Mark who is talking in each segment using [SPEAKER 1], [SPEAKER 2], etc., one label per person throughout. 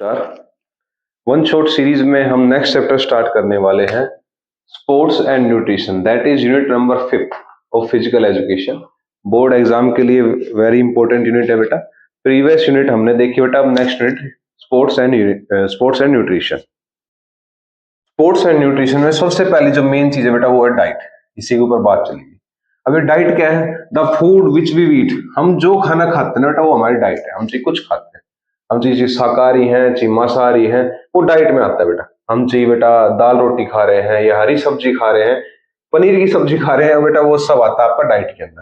[SPEAKER 1] नमस्कार। One shot series में हम नेक्स्ट चैप्टर स्टार्ट करने वाले हैं, sports and nutrition, that is unit number 5 of physical education. Board exam के लिए वेरी इंपॉर्टेंट यूनिट है बेटा। प्रीवियस यूनिट हमने देखी बेटा, अब next unit sports and nutrition. Sports and nutrition में सबसे पहली जो मेन चीज है बेटा वो है डाइट। इसी के ऊपर बात चलेगी। अभी डाइट क्या है? The food which we eat. हम जो खाना खाते हैं बेटा वो हमारी डाइट है। हम चाहिए कुछ खाते हैं, हम चाहिए शाकाहारी हैं, चाहिए मांसाहारी हैं, वो डाइट में आता है बेटा। हम चाहिए बेटा दाल रोटी खा रहे हैं या हरी सब्जी खा रहे हैं, पनीर की सब्जी खा रहे हैं बेटा, वो सब आता है आपका डाइट के अंदर।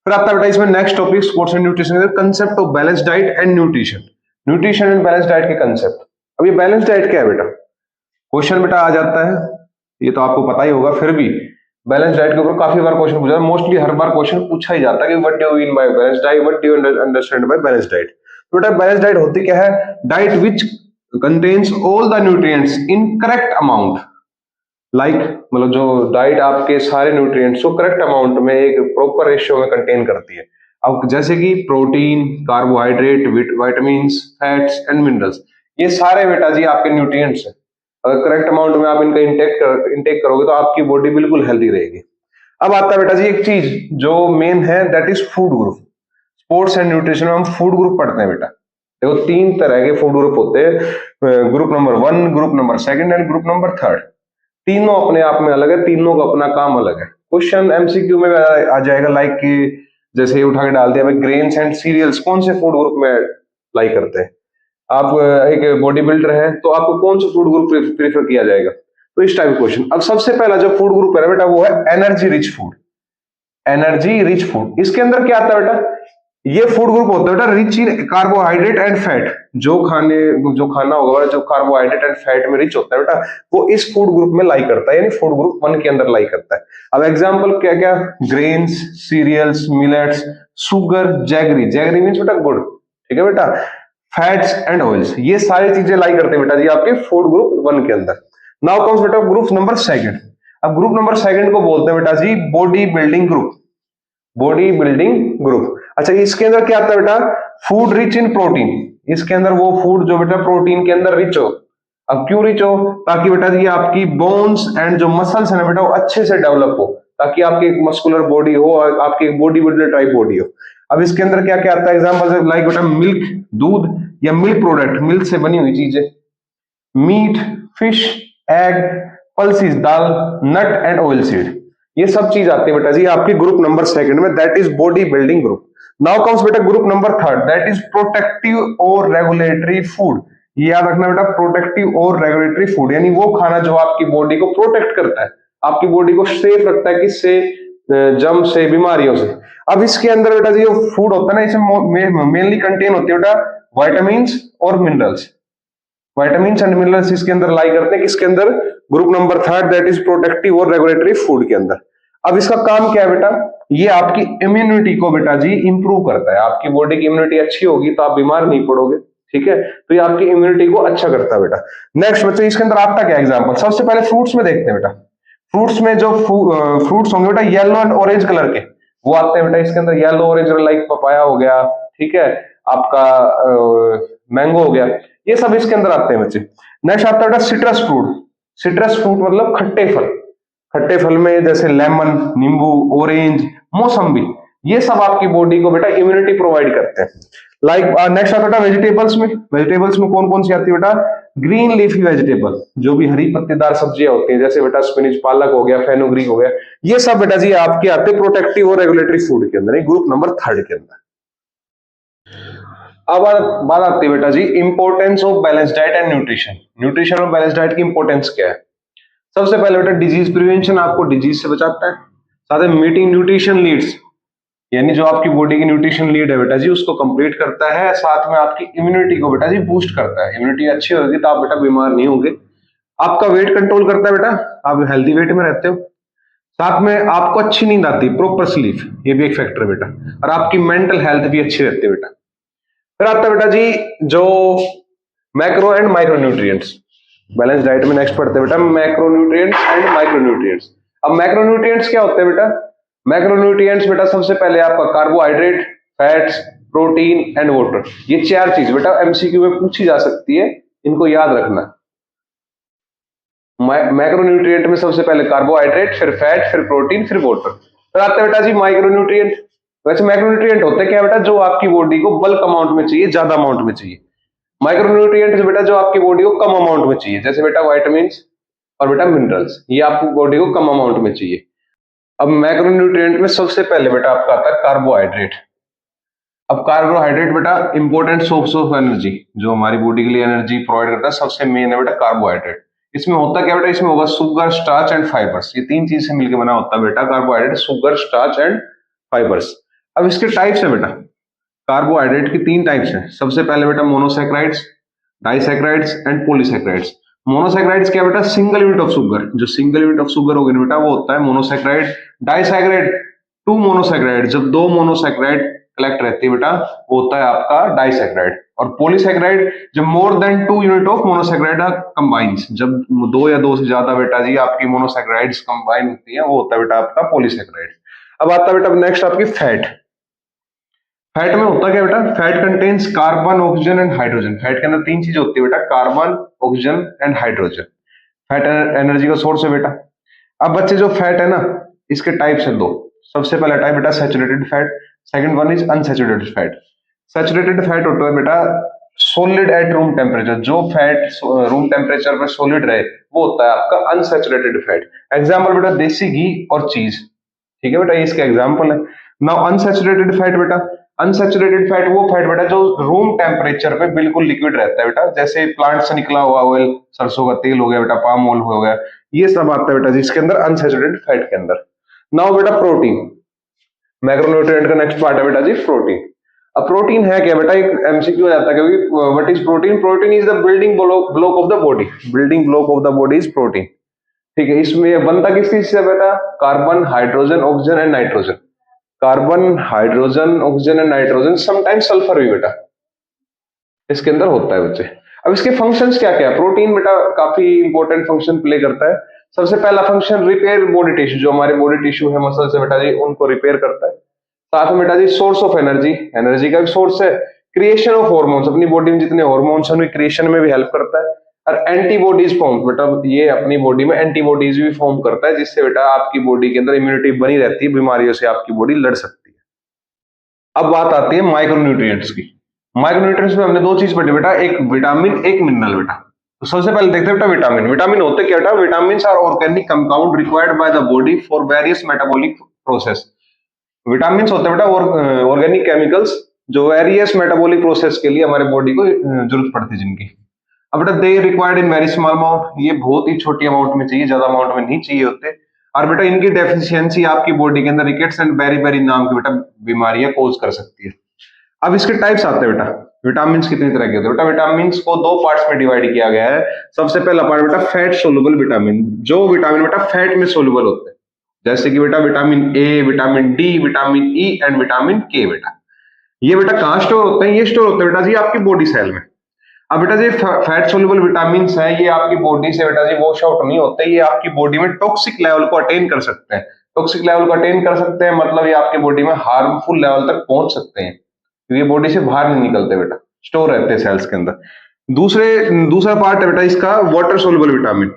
[SPEAKER 1] फिर आता है बेटा इसमें next topic sports and nutrition, concept of balance diet and nutrition. Nutrition and balance diet के कंसेप्ट। अब ये बैलेंस डाइट क्या है बेटा? क्वेश्चन बेटा आ जाता है, ये तो आपको पता ही होगा, फिर भी बैलेंस डाइट के ऊपर काफी बार क्वेश्चन पूछा है। मोस्टली हर बार क्वेश्चन पूछा ही जाता है कि what do you mean by balance diet, what do you understand by balance diet. तो बेटा बैलेंस डाइट होती क्या है? Diet which contains all the nutrients in correct amount. Like मतलब जो डाइट आपके सारे न्यूट्रिएंट्स को करेक्ट अमाउंट में एक प्रॉपर रेशियो में कंटेन करती है। अब जैसे कि protein, carbohydrate, vitamins, fats and minerals, ये सारे बेटा जी आपके न्यूट्रिएंट्स हैं। अगर करेक्ट अमाउंट में आप इनका इंटेक करोगे तो आपकी बॉडी बिल्कुल हेल्दी रहेगी। अब आता है बेटा जी एक चीज जो मेन है, that is food group. Sports and nutrition में हम फूड ग्रुप पढ़ते हैं बेटा। देखो 3 तरह के फूड ग्रुप होते हैं, group number 1, group number 2 and group number 3। तीनों अपने आप में अलग है, तीनों का अपना काम अलग है। क्वेश्चन एमसीक्यू में आ जाएगा, लाइक कि जैसे ये उठा के डाल दिया, ग्रेन्स एंड सीरियल्स कौन से फूड ग्रुप में लाई करते हैं? आप एक बॉडी बिल्डर है तो आपको कौन सा फूड ग्रुप प्रेफर किया जाएगा? तो इस टाइप क्वेश्चन। अब सबसे पहला जो फूड ग्रुप है बेटा वो है energy rich food. Energy rich food, इसके अंदर क्या आता है बेटा? ये फूड ग्रुप होता है बेटा rich in carbohydrate and fat. जो खाना होगा जो कार्बोहाइड्रेट एंड फैट में रिच होता है बेटा, वो इस फूड ग्रुप में लाई करता है, यानी फूड ग्रुप 1 के अंदर लाई करता है। अब एग्जांपल क्या क्या? Grains, cereals, millets, sugar, jaggery. Jaggery means बेटा गुड़, ठीक है बेटा। फैट्स एंड ऑयल्स, ये सारी चीजें लाई करते हैं बेटा जी आपके फूड ग्रुप 1 के अंदर। नाउ कम्स बेटा ग्रुप नंबर 2। अब ग्रुप नंबर 2 को बोलते हैं बेटा जी body building group. Body building group. अच्छा, इसके अंदर क्या आता है बेटा? Food rich in protein. इसके अंदर वो फूड जो बेटा प्रोटीन के अंदर रिच हो। अब क्यों रिच हो? ताकि बेटा जी आपकी बोन्स एंड जो मसल्स है ना बेटा वो अच्छे से डेवलप हो, ताकि आपकी एक मस्कुलर बॉडी हो, आपकी एक बॉडी बिल्डर टाइप बॉडी हो। अब इसके अंदर क्या क्या आता है? एग्जांपल लाइक बेटा मिल्क, दूध या मिल्क प्रोडक्ट, मिल्क से बनी हुई चीजें, मीट, फिश, एग, पल्सेस, दाल, नट एंड ऑयल सीड, ये सब चीज आती है बेटा जी आपके ग्रुप नंबर 2 में, that is body building group. Now comes बेटा group number 3, that is protective और रेगुलेटरी फूड। ये याद रखना बेटा, प्रोटेक्टिव और रेगुलेटरी फूड, यानी वो खाना जो आपकी बॉडी को प्रोटेक्ट करता है, आपकी बॉडी को सेफ रखता है, किससे? जम से, बीमारियों से। अब इसके अंदर बेटा जी जो फूड होता है ना, इसमें मेनली कंटेन होती है बेटा विटामिन्स और मिनरल्स। विटामिन्स एंड मिनरल्स इसके अंदर लाई करते हैं, किसके अंदर? Group number 3, that is protective और रेगुलेटरी फूड के अंदर। अब इसका काम क्या है बेटा? ये आपकी इम्यूनिटी को बेटा जी इंप्रूव करता है। आपकी बॉडी की इम्यूनिटी अच्छी होगी तो आप बीमार नहीं पड़ोगे, ठीक है? तो ये आपकी इम्यूनिटी को अच्छा करता है बेटा। नेक्स्ट बच्चे इसके अंदर आता क्या एग्जांपल? सबसे पहले फ्रूट्स में देखते हैं बेटा। फ्रूट्स में जो फ्रूट्स होंगे बेटा येलो एंड ऑरेंज कलर के, वो आते हैं बेटा इसके अंदर। येलो ऑरेंज लाइक पपाया हो गया, ठीक है, आपका मैंगो हो गया, ये सब इसके अंदर आते हैं बच्चे। नेक्स्ट आता है बेटा सिट्रस फ्रूट। सिट्रस फ्रूट मतलब खट्टे फल। खट्टे फल में जैसे लेमन, नींबू, ऑरेंज, मौसम्बी, ये सब आपकी बॉडी को बेटा इम्यूनिटी प्रोवाइड करते हैं। लाइक नेक्स्ट आता है वेजिटेबल्स में। वेजिटेबल्स में कौन कौन सी आती है बेटा? ग्रीन लीफी वेजिटेबल, जो भी हरी पत्तेदार सब्जियां होती हैं, जैसे बेटा स्पिनच, पालक हो गया, फेनुग्रीक हो गया, ये सब बेटा जी आपके आते हैं प्रोटेक्टिव और रेगुलेटरी फूड के अंदर, ग्रुप नंबर 3 के अंदर। अब बात आती है बेटा जी importance of balance diet and nutrition. Nutrition और बैलेंस डाइट की इंपॉर्टेंस क्या है? सबसे पहले बेटा डिजीज प्रिवेंशन, आपको डिजीज से बचाता है। साथ में मीटिंग न्यूट्रिशन लीड्स, यानी जो आपकी बॉडी की न्यूट्रिशन लीड है बेटा जी उसको कंप्लीट करता है। साथ में आपकी इम्यूनिटी को बेटा जी बूस्ट करता है। इम्यूनिटी अच्छी होगी तो आप बेटा बीमार नहीं होंगे। आपका वेट कंट्रोल करता है बेटा, आप हेल्दी वेट में रहते हो। साथ में आपको अच्छी नींद आती है, प्रॉपर स्लीप, ये भी एक फैक्टर है बेटा। और आपकी मेंटल हेल्थ भी अच्छी रहती है बेटा। फिर आता है बेटा जी जो macro and micro nutrients. Balance diet में नेक्स्ट पढ़ते हैं बेटा macro nutrients and micro nutrients. अब मैक्रो न्यूट्रिएंट्स क्या होते हैं बेटा? मैक्रो न्यूट्रिएंट्स बेटा सबसे पहले आपका carbohydrate, fats, protein and water, ये 4 चीज बेटा एमसीक्यू में पूछी जा सकती है। इनको याद रखना। मैक्रोन्यूट्रिएंट में सबसे पहले कार्बोहाइड्रेट, फिर फैट, फिर प्रोटीन, फिर वाटर। फिर आता है बेटा जी माइक्रोन्यूट्रिएंट। वैसे मैक्रोन्यूट्रिएंट होते क्या बेटा, जो आपकी बॉडी को बल्क अमाउंट में चाहिए, ज्यादा अमाउंट में चाहिए। माइक्रोन्यूट्रिएंट बेटा जो आपकी बॉडी को कम अमाउंट में चाहिए, जैसे बेटा वाइटामिन और बेटा मिनरल्स, ये आपकी बॉडी को कम अमाउंट में चाहिए। अब मैक्रोन्यूट्रिएंट में सबसे पहले बेटा आपका आता है कार्बोहाइड्रेट। अब कार्बोहाइड्रेट बेटा इंपॉर्टेंट सोर्स ऑफ एनर्जी, जो हमारी बॉडी के लिए एनर्जी प्रोवाइड करता है, सबसे मेन है बेटा कार्बोहाइड्रेट। इसमें होता क्या बेटा, इसमें होगा शुगर, स्टार्च एंड फाइबर्स। ये तीन चीज से मिलकर बना होता है बेटा carbohydrate, sugar, starch and fibres. अब इसके टाइप्स है बेटा, कार्बोहाइड्रेट की तीन टाइप्स हैं। सबसे पहले बेटा monosaccharides, disaccharides and polysaccharides. Monosaccharides क्या बेटा, सिंगल यूनिट ऑफ शुगर। जो सिंगल यूनिट ऑफ शुगर होगी बेटा वो होता है मोनोसैकेराइड। डाइसैकेराइड, टू मोनोसैकेराइड, जब दो मोनोसैकेराइड कलेक्ट रहती है बेटा वो होता है आपका डाइसैकेराइड। और पॉलीसैकेराइड, जब more than two unit of monosaccharide combines, जब दो या दो से ज्यादा बेटा जी आपकी मोनोसैकेराइड्स कंबाइन होती है, वो होता है बेटा आपका पॉलीसैकेराइड। अब आता है बेटा नेक्स्ट आपकी फैट। फैट में होता क्या बेटा, fat contains carbon, oxygen and hydrogen. Fat के अंदर तीन चीजें होती है बेटा, carbon, oxygen and hydrogen. Fat energy का सोर्स है बेटा। अब बच्चे जो फैट है ना, इसके टाइप्स है दो। सबसे पहला टाइप बेटा saturated fat, second one is unsaturated fat. Saturated fat होता है बेटा सॉलिड एट रूम टेम्परेचर। जो फैट रूम टेम्परेचर पर सॉलिड रहे वो होता है आपका अनसैचुरेटेड फैट। एग्जांपल बेटा देसी घी और चीज, ठीक है बेटा, ये इसके एग्जांपल है। नाउ अनसैचुरेटेड फैट बेटा, अनसैचुरेटेड फैट वो फैट बेटा जो रूम टेम्परेचर पे बिल्कुल लिक्विड रहता है बेटा, जैसे प्लांट से निकला हुआ ऑयल, सरसों का तेल हो गया बेटा, पाम ऑयल हो गया, ये सब आता है बेटा जिसके अंदर अनसैचुरेटेड फैट के अंदर। नाउ बेटा प्रोटीन, मैक्रोन्यूट्रिएंट का नेक्स्ट पार्ट है बेटा जी प्रोटीन। अब प्रोटीन है क्या बेटा, एक एमसीक्यू आता है क्योंकि what is protein. Protein is the building block of the body. Building block of the body is protein, ठीक है। इसमें बनता किस चीज से बेटा, carbon, hydrogen, oxygen and nitrogen. Carbon, hydrogen, oxygen and nitrogen, sometimes sulphur भी बेटा इसके अंदर होता है बच्चे। अब इसके फंक्शंस क्या क्या है, प्रोटीन बेटा काफी इंपॉर्टेंट फंक्शन प्ले करता है। सबसे पहला फंक्शन रिपेयर बॉडी टिश्यू, जो हमारे बॉडी टिश्यू है मसल से बेटा जी, उनको रिपेयर करता है। साथ में बेटा जी सोर्स ऑफ एनर्जी, एनर्जी का भी सोर्स है। क्रिएशन ऑफ हार्मोन्स, अपनी बॉडी में जितने हार्मोन्स हैं उनकी क्रिएशन में भी हेल्प करता है। और एंटीबॉडीज फॉर्म बेटा, ये अपनी बॉडी में एंटीबॉडीज भी फॉर्म करता है, जिससे बेटा आपकी बॉडी के अंदर इम्यूनिटी बनी रहती है, बीमारियों से आपकी बॉडी लड़ सकती है। अब बात आती है माइक्रोन्यूट्रिएंट्स की। माइक्रोन्यूट्रिएंट्स में हमने दो चीज पढ़ी बेटा, एक विटामिन, एक मिनरल बेटा। तो सबसे पहले देखते हैं बेटा विटामिन। विटामिन होते क्या बेटा, vitamin are organic compound required by the body for various metabolic process. Vitamin होते हैं बेटा ऑर्गेनिक केमिकल्स जो वेरियस मेटाबॉलिक प्रोसेस के लिए हमारे बॉडी को जरूरत पड़ती है जिनकी। अब बेटा they required in very small amount, ये बहुत ही छोटी अमाउंट में चाहिए, ज्यादा अमाउंट में नहीं चाहिए होते। और बेटा इनकी डेफिशिएंसी आपकी बॉडी के अंदर रिकेट्स एंड बेरी नाम की बेटा बीमारियां कॉज कर सकती है। अब इसके टाइप्स आते हैं बेटा, विटामिन कितनी तरह के होते हैं बेटा। विटामिन को दो पार्ट्स में डिवाइड किया गया है। सबसे पहला पार्ट बेटा फैट सोलुबल विटामिन, जो विटामिन बेटा फैट में सोलुबल होते हैं, जैसे कि बेटा vitamin A, vitamin D, vitamin E and vitamin के बेटा। ये बेटा कहाँ स्टोर होते हैं, ये स्टोर होते हैं बेटा जी आपकी बॉडी सेल में। अब बेटा जी फैट सोल्यूबल विटामिन है, ये आपकी बॉडी से बेटा जी वॉश आउट नहीं होते, ये आपकी बॉडी में टॉक्सिक लेवल को अटेन कर सकते हैं। टॉक्सिक लेवल को अटेन कर सकते हैं मतलब ये आपकी बॉडी में हार्मफुल लेवल तक पहुंच सकते हैं, क्योंकि बॉडी से बाहर नहीं निकलते बेटा, स्टोर रहते हैं सेल्स के अंदर। दूसरा पार्ट है बेटा इसका वाटर सोल्यूबल विटामिन,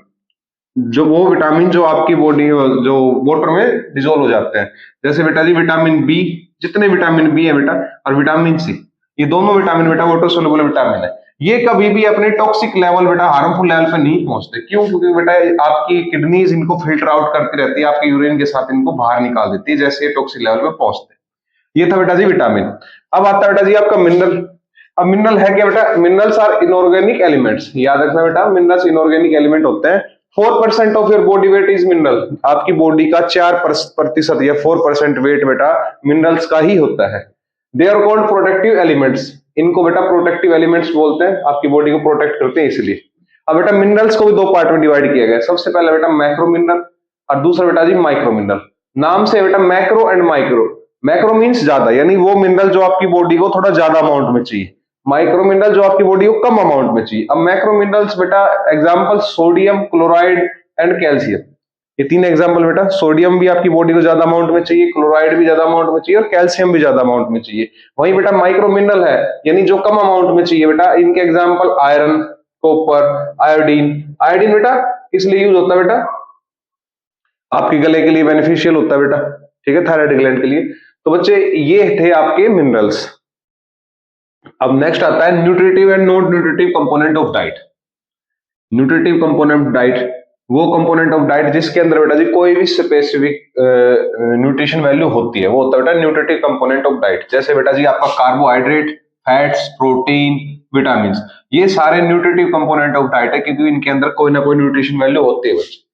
[SPEAKER 1] जो वो विटामिन जो आपकी बॉडी जो वाटर में डिजोल्व हो जाते हैं, जैसे बेटा जी विटामिन बी, जितने विटामिन बी है बेटा, और विटामिन सी, ये दोनों विटामिन बेटा वाटर सोल्यूबल विटामिन है। ये कभी भी अपने टॉक्सिक लेवल बेटा हार्मफुल लेवल पे नहीं पहुंचते। क्यों? क्योंकि बेटा आपकी किडनीज इनको फिल्टर आउट करती रहती है, आपके यूरिन के साथ इनको बाहर निकाल देती है जैसे ये टॉक्सिक लेवल पे पहुंचते हैं। ये था बेटा जी विटामिन। अब आता है बेटा जी आपका मिनरल। अब मिनरल है क्या बेटा, मिनरल्स आर इनऑर्गेनिक एलिमेंट्स, याद रखना बेटा मिनरल्स इनऑर्गेनिक एलिमेंट होते हैं। 4% of your body weight is mineral, आपकी बॉडी का 4% या 4% वेट बेटा मिनरल्स का ही होता है। They are called protective elements, इनको बेटा प्रोटेक्टिव एलिमेंट्स बोलते हैं, आपकी बॉडी को प्रोटेक्ट करते हैं इसलिए। अब बेटा मिनरल्स को भी दो पार्ट में डिवाइड किया गया है। सबसे पहला बेटा मैक्रो मिनरल और दूसरा बेटा जी माइक्रो मिनरल। नाम से बेटा macro and micro, macro means ज्यादा, यानी वो मिनरल जो आपकी बॉडी को थोड़ा ज्यादा अमाउंट में चाहिए, माइक्रो मिनरल जो आपकी बॉडी को कम अमाउंट में चाहिए। अब मैक्रो मिनरल्स बेटा example sodium, chloride and calcium, ये तीन एग्जांपल बेटा। सोडियम भी आपकी बॉडी को ज्यादा अमाउंट में चाहिए, क्लोराइड भी ज्यादा अमाउंट में चाहिए और कैल्शियम भी ज्यादा अमाउंट में चाहिए। वहीं बेटा माइक्रो मिनरल है यानी जो कम अमाउंट में चाहिए बेटा, इनके example iron, copper, iodine. Iodine बेटा किस लिए यूज होता है बेटा? आपके गले के लिए बेनिफिशियल होता है बेटा, ठीक है, थायराइड ग्लैंड के लिए। तो बच्चे ये थे आपके मिनरल्स। अब नेक्स्ट आता है nutritive and non nutritive component of diet. Nutritive component diet वो कंपोनेंट ऑफ डाइट जिसके अंदर बेटा जी कोई भी स्पेसिफिक न्यूट्रिशन वैल्यू होती है, वो होता है बेटा न्यूट्रिटिव कंपोनेंट ऑफ डाइट। जैसे बेटा जी आपका कार्बोहाइड्रेट, फैट्स, प्रोटीन, विटामिन, ये सारे न्यूट्रिटिव कंपोनेंट ऑफ डाइट है, क्योंकि इनके अंदर कोई ना कोई न्यूट्रिशन वैल्यू होती है बच्चे।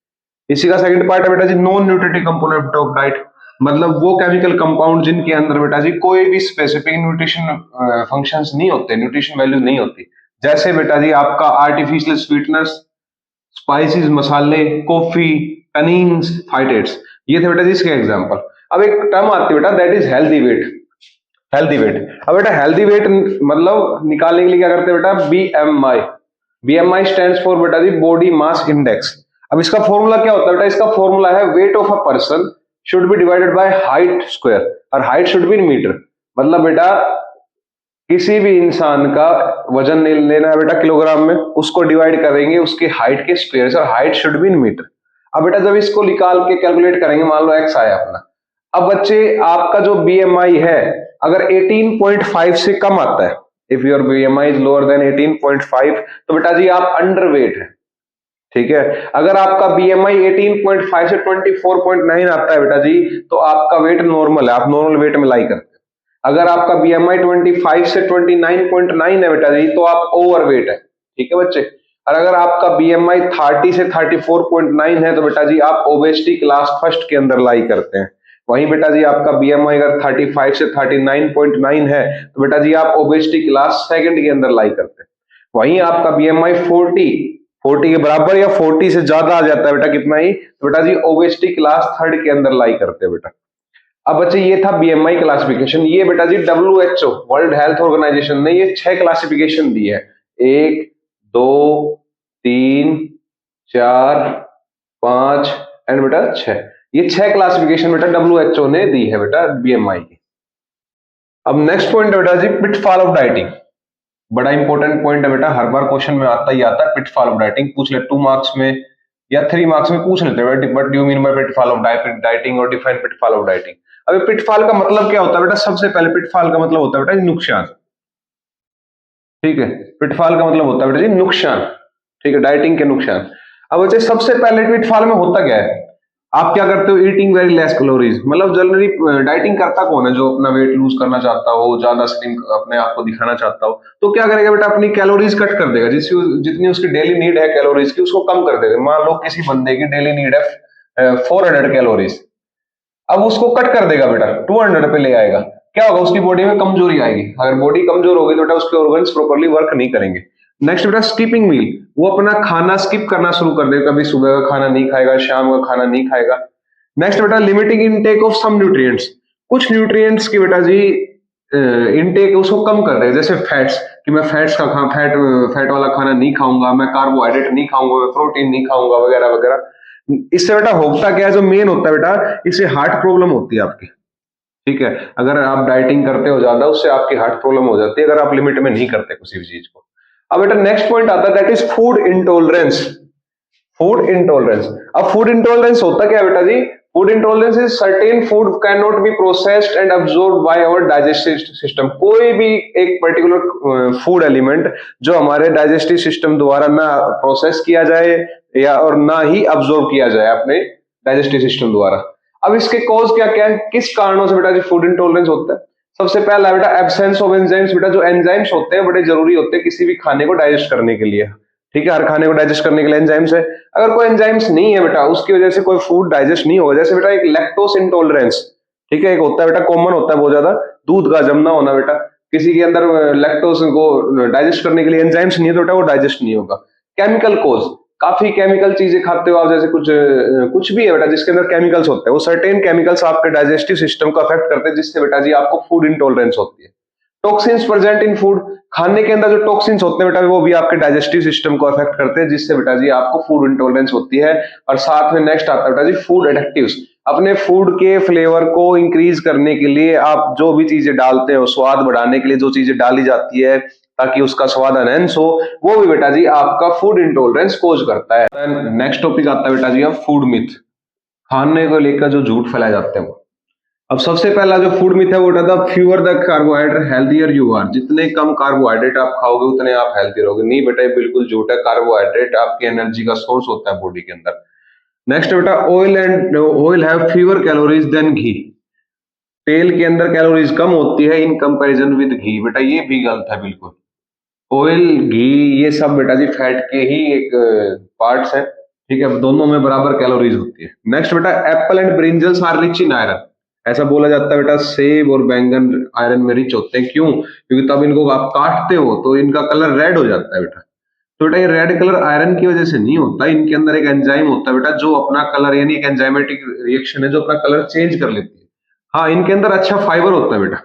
[SPEAKER 1] इसी का सेकंड पार्ट है बेटा जी non nutritive component of diet, मतलब वो केमिकल कंपाउंड जिनके अंदर बेटा जी कोई भी स्पेसिफिक न्यूट्रिशन फंक्शंस नहीं होते, न्यूट्रिशन वैल्यू नहीं होती। जैसे बेटा जी आपका आर्टिफिशियल स्वीटनेस, स्पाइसेस, मसाले, कॉफी, टनिन्स, फाइटेट्स, ये थे बेटा जी इसके एग्जांपल। अब एक टर्म आती है बेटा that is healthy weight. Healthy weight, अब बेटा हेल्दी वेट मतलब निकालने के लिए क्या करते हैं बेटा? बीएमआई। बीएमआई स्टैंड्स फॉर बेटा जी बॉडी मास इंडेक्स। अब इसका फॉर्मूला क्या होता है बेटा? इसका फॉर्मूला है weight of a person should be divided by height square, और height should be in meter. मतलब बेटा किसी भी इंसान का वजन लेना है बेटा किलोग्राम में, उसको डिवाइड करेंगे उसके हाइट के स्क्वायर से, और height should be in metre. अब बेटा जब इसको निकाल के कैलकुलेट करेंगे, मान लो एक्स आया अपना। अब बच्चे आपका जो बीएमआई है अगर 18.5 से कम आता है, if your BMI is lower than 18.5, तो बेटा जी आप अंडरवेट है, ठीक है। अगर आपका बीएमआई 18.5 से 24.9 आता है बेटा जी, तो आपका वेट नॉर्मल है, आप नॉर्मल वेट में लाई करते हैं। अगर आपका बीएमआई 25 से 29.9 है बेटा जी, तो आप ओवरवेट है, ठीक है बच्चे। और अगर आपका बीएमआई 30 से 34.9 है, तो बेटा जी आप ओबेसिटी क्लास फर्स्ट के अंदर लाई करते हैं। वहीं बेटा जी आपका बीएमआई अगर 35 से 39.9 है, तो बेटा जी आप ओबेसिटी क्लास सेकंड के अंदर लाई करते हैं। वहीं आपका बीएमआई 40 के बराबर या 40 से ज्यादा आ जाता है बेटा, कितना ही, तो बेटा जी ओबेसिटी क्लास थर्ड के अंदर लाई करते हैं बेटा। अब बच्चे ये था बीएमआई क्लासिफिकेशन। ये बेटा जी डब्ल्यूएचओ वर्ल्ड हेल्थ ऑर्गेनाइजेशन ने ये 6 क्लासिफिकेशन दी है, 1, 2, 3, 4, 5 एंड बेटा 6। ये 6 क्लासिफिकेशन बेटा डब्ल्यूएचओ ने दी है बेटा बीएमआई की। अब नेक्स्ट पॉइंट है बेटा जी पिटफॉल ऑफ डाइटिंग। बड़ा इंपॉर्टेंट पॉइंट है बेटा, हर बार क्वेश्चन में आता ही आता है। पिटफॉल ऑफ डाइटिंग पूछ ले 2 मार्क्स में या 3 मार्क्स में पूछ लेते हैं, what do you mean by pitfall of dieting और डिफाइन पिटफॉल ऑफ डाइटिंग। अब पिटफॉल का मतलब क्या होता है बेटा? सबसे पहले पिटफॉल का मतलब होता है बेटा नुकसान, ठीक है। पिटफॉल का मतलब होता है बेटा जी नुकसान, ठीक है, डाइटिंग के नुकसान। अब बच्चे सबसे पहले पिटफॉल में होता क्या है? आप क्या करते हो? Eating very less calories. मतलब जनरली डाइटिंग करता कौन है? जो अपना वेट लूज करना चाहता हो, ज्यादा स्लिम अपने आप को दिखाना चाहता हो, तो क्या करेगा बेटा? अपनी कैलोरीज कट कर देगा, जितनी उसकी डेली नीड है कैलोरीज की, उसको कम कर देगा। मान लो किसी बंदे की डेली नीड है 400 कैलोरीज, अब उसको कट कर देगा बेटा, 200 पे ले आएगा। क्या होगा? उसकी बॉडी में कमजोरी आएगी। अगर बॉडी कमजोर होगी तो बेटा उसके ऑर्गन्स प्रॉपर्ली वर्क नहीं करेंगे। नेक्स्ट बेटा स्किपिंग मील, वो अपना खाना स्किप करना शुरू कर देगा, कभी सुबह का खाना नहीं खाएगा, शाम का खाना नहीं खाएगा। नेक्स्ट बेटा limiting intake of some nutrients, कुछ न्यूट्रिएंट्स की बेटा जी इनटेक उसको कम कर देगा। जैसे फैट्स, कि मैं फैट्स का फैट वाला खाना नहीं खाऊंगा, मैं कार्बोहाइड्रेट नहीं खाऊंगा, मैं प्रोटीन नहीं खाऊंगा, वगैरह वगैरह। इससे बेटा होता क्या है? जो मेन होता है बेटा, इससे हार्ट प्रॉब्लम होती है आपकी, ठीक है। अगर आप डाइटिंग करते हो ज्यादा, उससे आपकी हार्ट प्रॉब्लम हो जाती है, अगर आप लिमिट में नहीं करते किसी भी चीज को। अब बेटा नेक्स्ट पॉइंट आता है that is food intolerance. Food intolerance, अब फूड इंटॉलरेंस होता क्या है बेटा जी? Food intolerance is certain food can not be processed and absorbed by our digestive system. कोई भी एक पर्टिकुलर फूड एलिमेंट जो हमारे डाइजेस्टिव सिस्टम द्वारा ना प्रोसेस किया जाए या और ना ही अब्सॉर्ब किया जाए अपने डाइजेस्टिव सिस्टम द्वारा। अब इसके कॉज क्या क्या है? किस कारणों से बेटा जी फूड इंटॉलरेंस होता है? सबसे पहला बेटा एब्सेंस ऑफ एंजाइम्स। बेटा जो एंजाइम्स होते हैं बड़े जरूरी होते हैं किसी भी खाने को डाइजेस्ट करने के लिए, ठीक है। हर खाने को डाइजेस्ट करने के लिए एंजाइम्स है। अगर कोई एंजाइम्स नहीं है बेटा, उसकी वजह से कोई फूड डाइजेस्ट नहीं होगा। जैसे बेटा एक लैक्टोस इंटॉलरेंस, ठीक है, एक होता है बेटा, कॉमन होता है बहुत ज्यादा, दूध का जमना होना बेटा। किसी के अंदर लैक्टोस को डाइजेस्ट करने के लिए एंजाइम्स नहीं है तो बेटा वो डाइजेस्ट नहीं होगा। केमिकल कोज, काफी केमिकल चीजें खाते हो आप, जैसे कुछ भी है बेटा जिसके अंदर केमिकल्स होते हैं, वो सर्टेन केमिकल्स आपके डाइजेस्टिव सिस्टम को अफेक्ट करते हैं, जिससे बेटा जी आपको फूड इंटॉलरेंस होती है। टॉक्सिन्स प्रेजेंट इन फूड, खाने के अंदर जो टॉक्सिन्स होते हैं बेटा वो भी आपके डाइजेस्टिव सिस्टम को अफेक्ट करते हैं, जिससे बेटा जी आपको फूड इंटॉलरेंस होती है। और साथ में नेक्स्ट आता है बेटा जी फूड एडिक्टिव्स। अपने फूड के फ्लेवर को इंक्रीज करने के लिए आप जो भी चीजें डालते हो, स्वाद बढ़ाने के लिए जो चीजें डाली जाती है ताकि उसका स्वाद एनहेंस हो, वो भी बेटा जी आपका फूड इंटॉलरेंस कोज करता है। नेक्स्ट टॉपिक आता है बेटा जी अब फूड मिथ, खाने को लेकर जो झूठ फैलाए जाते हैं वो। अब सबसे पहला जो फूड मिथ है वो था fewer the carbohydrate healthier you are, जितने कम कार्बोहाइड्रेट आप खाओगे उतने आप हेल्दी रहोगे। नहीं बेटा, ये बिल्कुल झूठ है। कार्बोहाइड्रेट आपकी एनर्जी का सोर्स होता है बॉडी के अंदर। नेक्स्ट बेटा oil have fewer calories than ghee, तेल के अंदर कैलोरीज कम होती है इन कंपैरिजन विद घी। बेटा ये भी गलत है बिल्कुल। ऑयल, घी, ये सब बेटा जी फैट के ही एक पार्ट्स हैं, ठीक है, दोनों में बराबर कैलोरीज होती है। नेक्स्ट बेटा apple and brinjals are rich in iron, ऐसा बोला जाता है बेटा सेब और बैंगन आयरन में रिच होते हैं। क्यों? क्योंकि तब इनको आप काटते हो तो इनका कलर रेड हो जाता है बेटा। तो बेटा ये रेड कलर आयरन की वजह से नहीं होता, इनके अंदर एक एंजाइम होता है बेटा जो अपना कलर, यानी एक एंजाइमेटिक रिएक्शन है जो अपना कलर चेंज कर लेती है। हाँ, इनके अंदर अच्छा फाइबर होता है बेटा,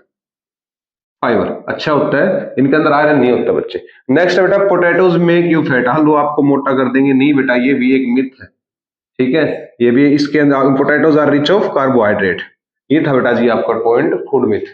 [SPEAKER 1] फाइबर अच्छा होता है, इनके अंदर आयरन नहीं होता बच्चे। नेक्स्ट बेटा पोटैटोज मेक यू फैट, आलू आपको मोटा कर देंगे। नहीं बेटा, ये भी एक मिथ है, ठीक है, ये भी इसके अंदर potatoes are rich of carbohydrate. ये था बेटा जी आपका पॉइंट फूड मिथ।